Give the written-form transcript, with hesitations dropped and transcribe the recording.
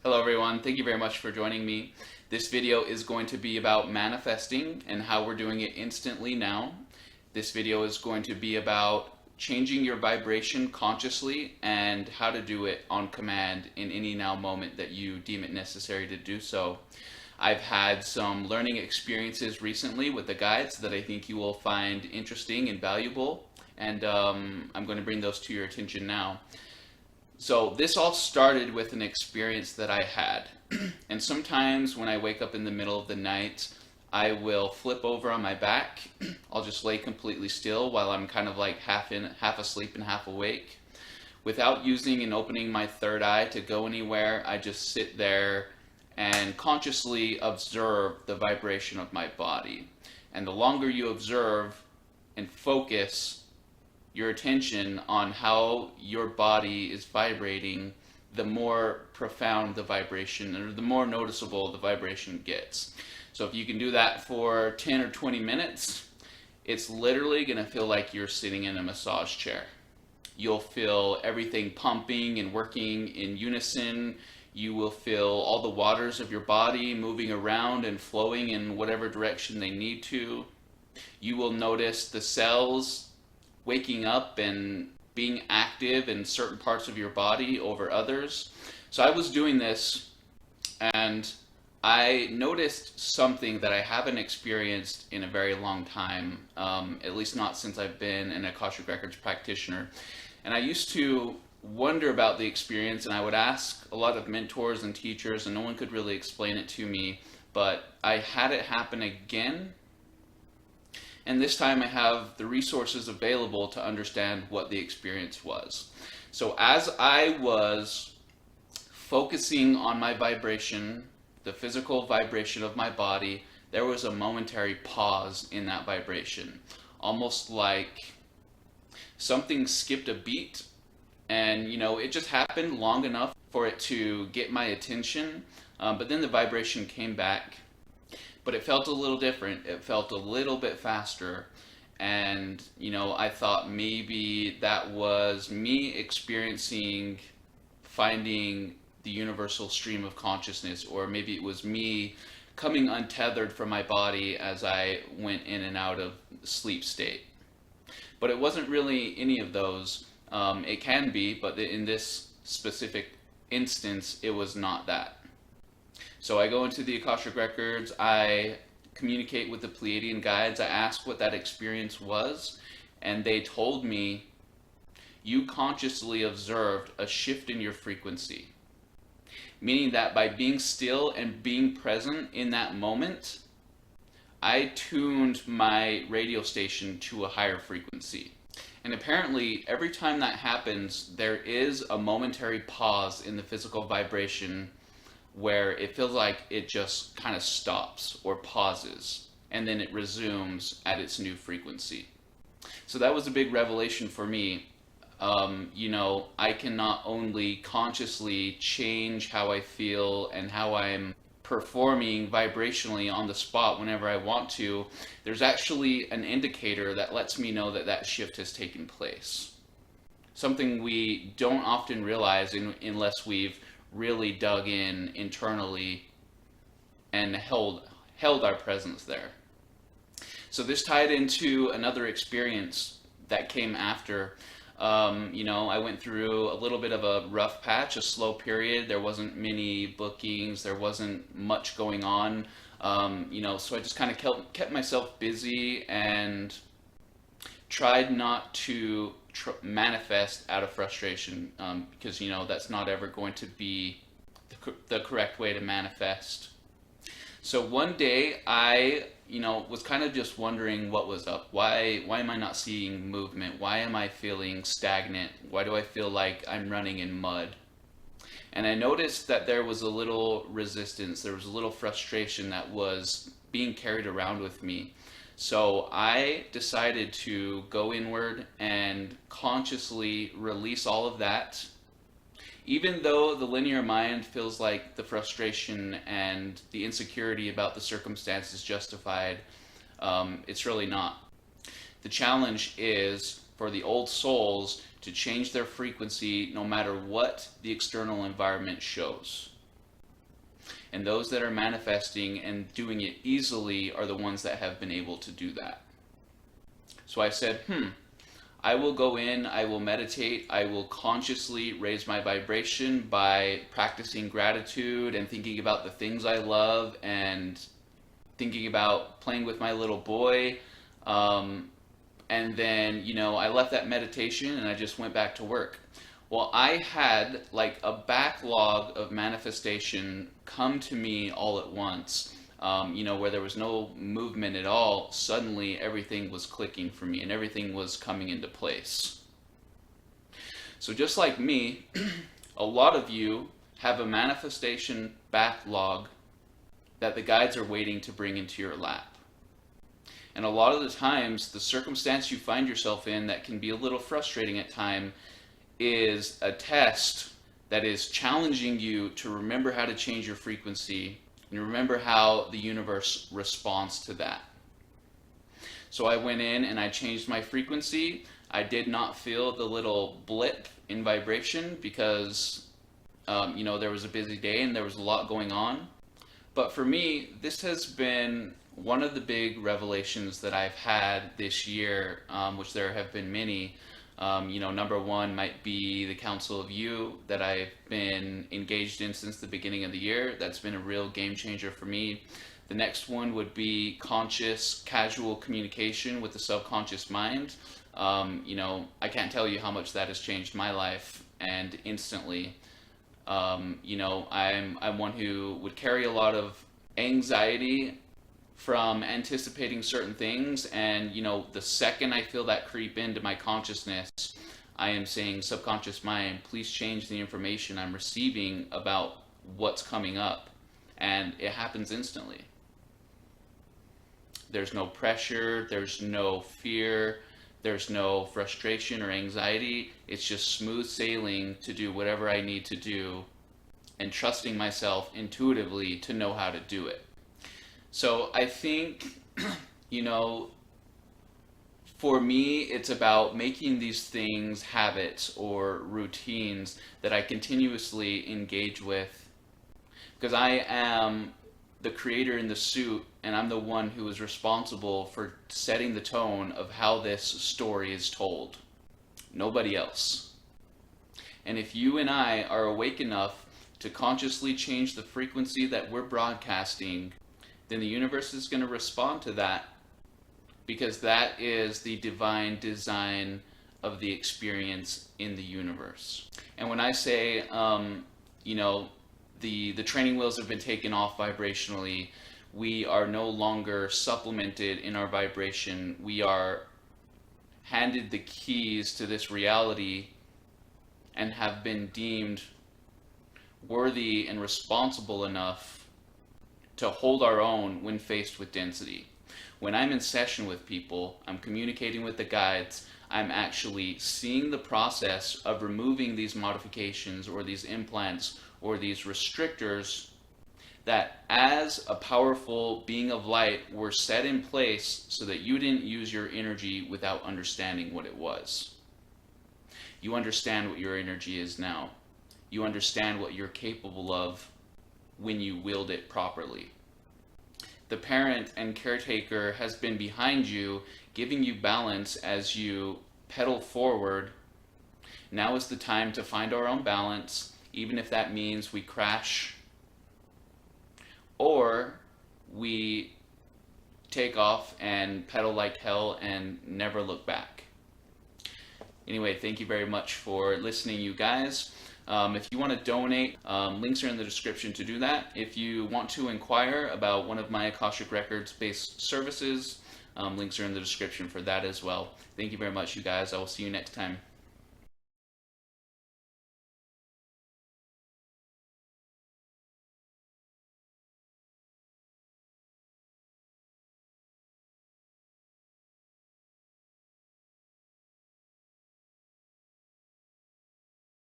Hello everyone, thank you very much for joining me. This video is going to be about manifesting and how we're doing it instantly now. This video is going to be about changing your vibration consciously and how to do it on command in any now moment that you deem it necessary to do so. I've had some learning experiences recently with the guides that I think you will find interesting and valuable, and I'm going to bring those to your attention now. So this all started with an experience that I had. And sometimes when I wake up in the middle of the night, I will flip over on my back. I'll just lay completely still while I'm kind of like half asleep and half awake. Without using and opening my third eye to go anywhere, I just sit there and consciously observe the vibration of my body. And the longer you observe and focus your attention on how your body is vibrating, the more profound the vibration, or the more noticeable the vibration gets. So if you can do that for 10 or 20 minutes, it's literally going to feel like you're sitting in a massage chair. You'll feel everything pumping and working in unison. You will feel all the waters of your body moving around and flowing in whatever direction they need to. You will notice the cells waking up and being active in certain parts of your body over others. So I was doing this and I noticed something that I haven't experienced in a very long time, at least not since I've been an Akashic Records practitioner. And I used to wonder about the experience, and I would ask a lot of mentors and teachers, and no one could really explain it to me, but I had it happen again. And this time I have the resources available to understand what the experience was. So as I was focusing on my vibration, the physical vibration of my body, there was a momentary pause in that vibration. Almost like something skipped a beat, and it just happened long enough for it to get my attention, but then the vibration came back. But it felt a little different. It felt a little bit faster. And, I thought maybe that was me experiencing, finding the universal stream of consciousness, or maybe it was me coming untethered from my body as I went in and out of sleep state. But it wasn't really any of those. It can be, but in this specific instance, it was not that. So I go into the Akashic Records, I communicate with the Pleiadian guides, I ask what that experience was, and they told me, you consciously observed a shift in your frequency. Meaning that by being still and being present in that moment, I tuned my radio station to a higher frequency. And apparently, every time that happens, there is a momentary pause in the physical vibration where it feels like it just kind of stops or pauses, and then it resumes at its new frequency. So that was a big revelation for me. I can not only consciously change how I feel and how I'm performing vibrationally on the spot whenever I want to, there's actually an indicator that lets me know that that shift has taken place. Something we don't often realize unless we've really dug in internally and held our presence there. So this tied into another experience that came after. I went through a little bit of a rough patch, a slow period. There wasn't many bookings, there wasn't much going on. So I just kind of kept myself busy and tried not to manifest out of frustration, because that's not ever going to be the correct way to manifest. So one day I was kind of just wondering what was up. Why am I not seeing movement? Why am I feeling stagnant? Why do I feel like I'm running in mud? And I noticed that there was a little resistance, there was a little frustration that was being carried around with me. So I decided to go inward and consciously release all of that. Even though the linear mind feels like the frustration and the insecurity about the circumstance is justified, it's really not. The challenge is for the old souls to change their frequency no matter what the external environment shows. And those that are manifesting and doing it easily are the ones that have been able to do that. So I said, I will go in, I will meditate, I will consciously raise my vibration by practicing gratitude and thinking about the things I love and thinking about playing with my little boy. And then, I left that meditation and I just went back to work. Well, I had like a backlog of manifestation come to me all at once. Where there was no movement at all, suddenly everything was clicking for me and everything was coming into place. So just like me, a lot of you have a manifestation backlog that the guides are waiting to bring into your lap. And a lot of the times, the circumstance you find yourself in that can be a little frustrating at times is a test that is challenging you to remember how to change your frequency and remember how the universe responds to that. So I went in and I changed my frequency. I did not feel the little blip in vibration because, there was a busy day and there was a lot going on. But for me, this has been one of the big revelations that I've had this year, which there have been many. Number one might be the Council of You that I've been engaged in since the beginning of the year. That's been a real game changer for me. The next one would be conscious, casual communication with the subconscious mind. I can't tell you how much that has changed my life, and instantly. I'm one who would carry a lot of anxiety from anticipating certain things, and the second I feel that creep into my consciousness, I am saying, subconscious mind, please change the information I'm receiving about what's coming up, and it happens instantly. There's no pressure, there's no fear, there's no frustration or anxiety. It's just smooth sailing to do whatever I need to do and trusting myself intuitively to know how to do it. So I think, for me, it's about making these things habits or routines that I continuously engage with, because I am the creator in the suit, and I'm the one who is responsible for setting the tone of how this story is told. Nobody else. And if you and I are awake enough to consciously change the frequency that we're broadcasting, then the universe is going to respond to that, because that is the divine design of the experience in the universe. And when I say, the training wheels have been taken off vibrationally, we are no longer supplemented in our vibration. We are handed the keys to this reality and have been deemed worthy and responsible enough to hold our own when faced with density. When I'm in session with people, I'm communicating with the guides, I'm actually seeing the process of removing these modifications or these implants or these restrictors that, as a powerful being of light, were set in place so that you didn't use your energy without understanding what it was. You understand what your energy is now. You understand what you're capable of when you wield it properly. The parent and caretaker has been behind you, giving you balance as you pedal forward. Now is the time to find our own balance, even if that means we crash or we take off and pedal like hell and never look back. Anyway, thank you very much for listening, you guys. If you want to donate, links are in the description to do that. If you want to inquire about one of my Akashic Records based services, links are in the description for that as well. Thank you very much, you guys. I will see you next time.